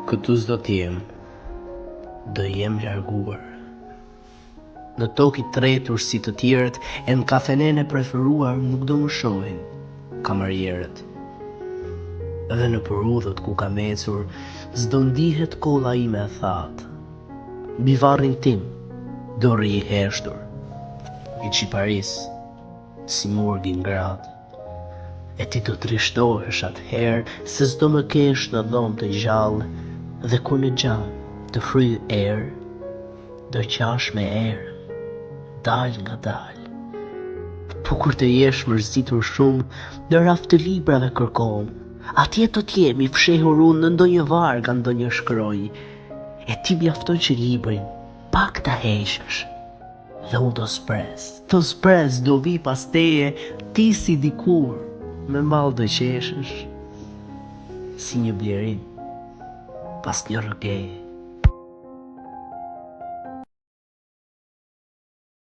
Këtu s'do t'jem, do jem larguar. Në tokë i tretur si të tjerët, e në kafenen e preferuar nuk do më shohin kamarierët. Edhe në përudhët ku kam ecur, s'do ndihet kolla ime e thatë. Mbi varrin tim, dorë i heshtur, i qiparis, si murgin gratë. E ti do trishtohesh atëherë se s'do më kesh në dhomë të gjallë, dhe kur në gjallë të fryj erë, do qash me erë, dal nga dal. Po kur të jesh mërzitur shumë, në raft të librave kërkom, atje do t'jemi fshehur unë në ndonjë varg a ndonjë shkronjë, e ti mjafton që librin pak ta heqësh, dhe unë do spres, do vi pas teje, ti si dikur, me mall do qeshësh, si një blerin pas një rëgeje.